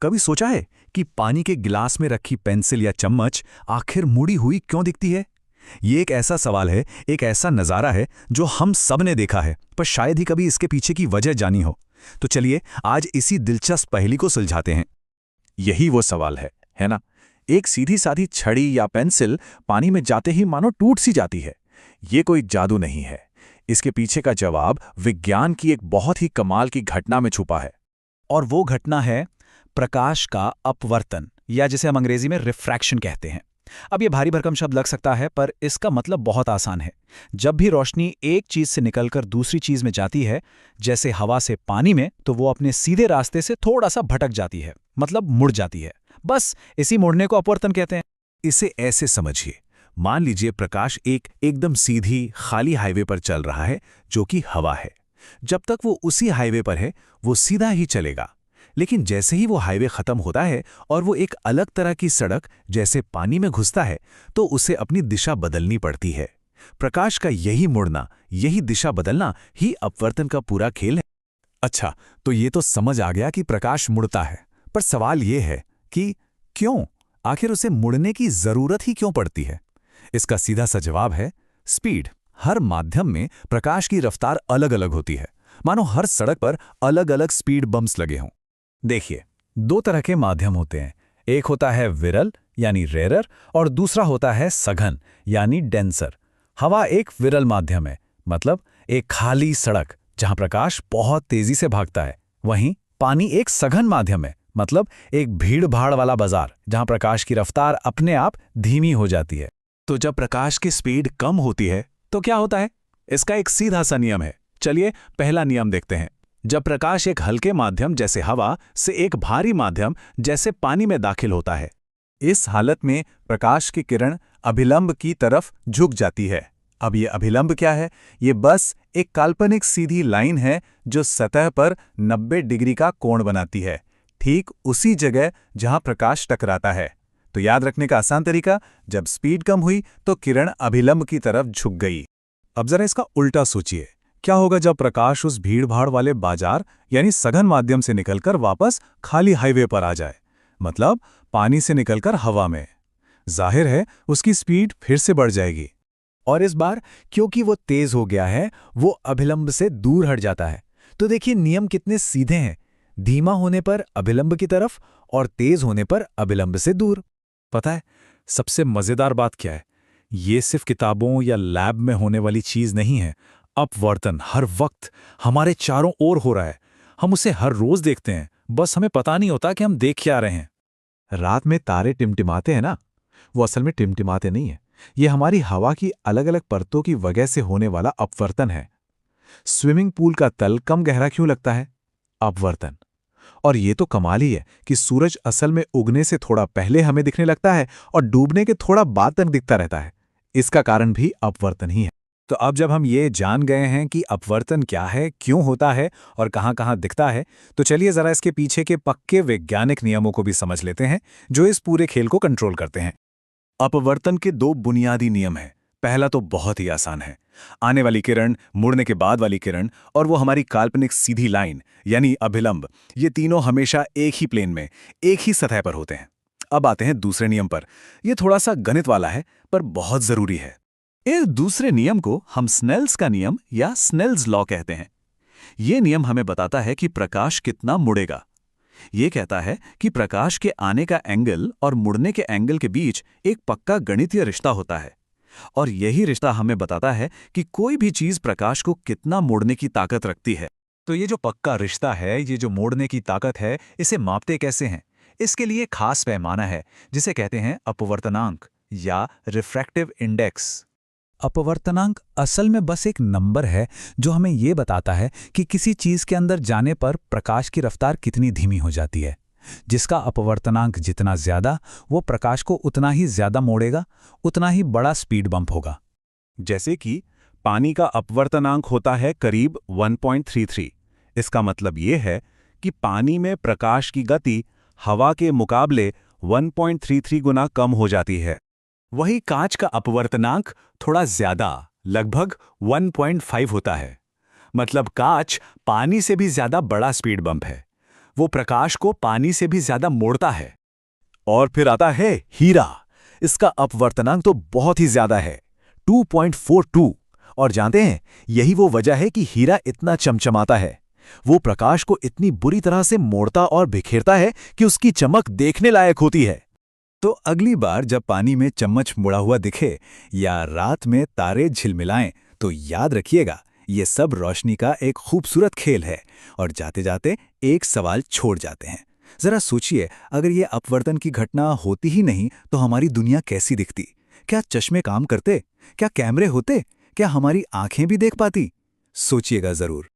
कभी सोचा है कि पानी के गिलास में रखी पेंसिल या चम्मच आखिर मुड़ी हुई क्यों दिखती है? ये एक ऐसा सवाल है, एक ऐसा नज़ारा है जो हम सब ने देखा है, पर शायद ही कभी इसके पीछे की वजह जानी हो। तो चलिए आज इसी दिलचस्प पहेली को सुलझाते हैं। यही वो सवाल है ना? एक सीधी साधी छड़ी या पेंसिल पानी में जाते ही मानो टूट सी जाती है। ये कोई जादू नहीं है। इसके पीछे का जवाब विज्ञान की एक बहुत ही कमाल की घटना में छुपा है। और वो घटना है प्रकाश का अपवर्तन, या जिसे हम अंग्रेजी में रिफ्रैक्शन कहते हैं। अब ये भारी भरकम शब्द लग सकता है, पर इसका मतलब बहुत आसान है। जब भी रोशनी एक चीज से निकलकर दूसरी चीज में जाती है, जैसे हवा से पानी में, तो वो अपने सीधे रास्ते से थोड़ा सा भटक जाती है, मतलब मुड़ जाती है। बस इसी मुड़ने को अपवर्तन कहते हैं। इसे ऐसे समझिए, मान लीजिए प्रकाश एकदम सीधी खाली हाईवे पर चल रहा है, जो कि हवा है। जब तक वो उसी हाईवे पर है, वो सीधा ही चलेगा। लेकिन जैसे ही वो हाईवे खत्म होता है और वो एक अलग तरह की सड़क जैसे पानी में घुसता है, तो उसे अपनी दिशा बदलनी पड़ती है। प्रकाश का यही मुड़ना, यही दिशा बदलना ही अपवर्तन का पूरा खेल है। अच्छा, तो ये तो समझ आ गया कि प्रकाश मुड़ता है, पर सवाल ये है कि क्यों? आखिर उसे मुड़ने की जरूरत ही क्यों पड़ती है? इसका सीधा सा जवाब है स्पीड। हर माध्यम में प्रकाश की रफ्तार अलग अलग होती है, मानो हर सड़क पर अलग अलग स्पीड बम्प्स लगे हों। देखिए, दो तरह के माध्यम होते हैं। एक होता है विरल यानी रेरर, और दूसरा होता है सघन यानी डेंसर। हवा एक विरल माध्यम है, मतलब एक खाली सड़क जहां प्रकाश बहुत तेजी से भागता है। वहीं पानी एक सघन माध्यम है, मतलब एक भीड़ भाड़ वाला बाजार जहां प्रकाश की रफ्तार अपने आप धीमी हो जाती है। तो जब प्रकाश की स्पीड कम होती है तो क्या होता है? इसका एक सीधा सा नियम है। चलिए पहला नियम देखते हैं। जब प्रकाश एक हल्के माध्यम जैसे हवा से एक भारी माध्यम जैसे पानी में दाखिल होता है, इस हालत में प्रकाश की किरण अभिलंब की तरफ झुक जाती है। अब ये अभिलंब क्या है? ये बस एक काल्पनिक सीधी लाइन है जो सतह पर 90 डिग्री का कोण बनाती है, ठीक उसी जगह जहां प्रकाश टकराता है। तो याद रखने का आसान तरीका, जब स्पीड कम हुई तो किरण अभिलंब की तरफ झुक गई। अब जरा इसका उल्टा सोचिए, क्या होगा जब प्रकाश उस भीड़-भाड़ वाले बाजार यानी सघन माध्यम से निकलकर वापस खाली हाईवे पर आ जाए, मतलब पानी से निकलकर हवा में? जाहिर है उसकी स्पीड फिर से बढ़ जाएगी। और इस बार क्योंकि वो तेज हो गया है, वो अभिलंब से दूर हट जाता है। तो देखिए नियम कितने सीधे हैं। धीमा होने पर अभिलंब की तरफ और तेज होने पर अभिलंब से दूर। पता है सबसे मजेदार बात क्या है? ये सिर्फ किताबों या लैब में होने वाली चीज नहीं है। अपवर्तन हर वक्त हमारे चारों ओर हो रहा है। हम उसे हर रोज देखते हैं, बस हमें पता नहीं होता कि हम देख क्या रहे हैं। रात में तारे टिमटिमाते हैं ना, वो असल में टिमटिमाते नहीं है। ये हमारी हवा की अलग अलग परतों की वजह से होने वाला अपवर्तन है। स्विमिंग पूल का तल कम गहरा क्यों लगता है? अपवर्तन। और ये तो कमाल ही है कि सूरज असल में उगने से थोड़ा पहले हमें दिखने लगता है और डूबने के थोड़ा बाद तक दिखता रहता है। इसका कारण भी अपवर्तन ही है। तो अब जब हम ये जान गए हैं कि अपवर्तन क्या है, क्यों होता है और कहाँ-कहाँ दिखता है, तो चलिए जरा इसके पीछे के पक्के वैज्ञानिक नियमों को भी समझ लेते हैं, जो इस पूरे खेल को कंट्रोल करते हैं। अपवर्तन के दो बुनियादी नियम हैं। पहला तो बहुत ही आसान है। आने वाली किरण, मुड़ने के बाद वाली किरण और वो हमारी काल्पनिक सीधी लाइन यानी अभिलंब, ये तीनों हमेशा एक ही प्लेन में, एक ही सतह पर होते हैं। अब आते हैं दूसरे नियम पर। यह थोड़ा सा गणित वाला है, पर बहुत जरूरी है। इस दूसरे नियम को हम स्नेल्स का नियम या स्नेल्स लॉ कहते हैं। यह नियम हमें बताता है कि प्रकाश कितना मुड़ेगा। यह कहता है कि प्रकाश के आने का एंगल और मुड़ने के एंगल के बीच एक पक्का गणितीय रिश्ता होता है, और यही रिश्ता हमें बताता है कि कोई भी चीज प्रकाश को कितना मोड़ने की ताकत रखती है। तो ये जो पक्का रिश्ता है, ये जो मोड़ने की ताकत है, इसे मापते कैसे हैं? इसके लिए खास पैमाना है जिसे कहते हैं अपवर्तनांक या रिफ्रैक्टिव इंडेक्स। अपवर्तनांक असल में बस एक नंबर है जो हमें ये बताता है कि किसी चीज के अंदर जाने पर प्रकाश की रफ्तार कितनी धीमी हो जाती है। जिसका अपवर्तनांक जितना ज्यादा, वो प्रकाश को उतना ही ज्यादा मोड़ेगा, उतना ही बड़ा स्पीड बम्प होगा। जैसे कि पानी का अपवर्तनांक होता है करीब 1.33। इसका मतलब ये है कि पानी में प्रकाश की गति हवा के मुकाबले 1.33 गुना कम हो जाती है। वही कांच का अपवर्तनांक थोड़ा ज्यादा, लगभग 1.5 होता है। मतलब कांच पानी से भी ज्यादा बड़ा स्पीड बम्प है। वो प्रकाश को पानी से भी ज्यादा मोड़ता है। और फिर आता है हीरा। इसका अपवर्तनांक तो बहुत ही ज्यादा है, 2.42। और जानते हैं, यही वो वजह है कि हीरा इतना चमचमाता है। वो प्रकाश को इतनी बुरी तरह से मोड़ता और बिखेरता है कि उसकी चमक देखने लायक होती है। तो अगली बार जब पानी में चम्मच मुड़ा हुआ दिखे या रात में तारे झिलमिलाएं, तो याद रखिएगा, ये सब रोशनी का एक खूबसूरत खेल है। और जाते जाते एक सवाल छोड़ जाते हैं। जरा सोचिए, अगर ये अपवर्तन की घटना होती ही नहीं तो हमारी दुनिया कैसी दिखती? क्या चश्मे काम करते? क्या कैमरे होते? क्या हमारी आंखें भी देख पाती? सोचिएगा जरूर।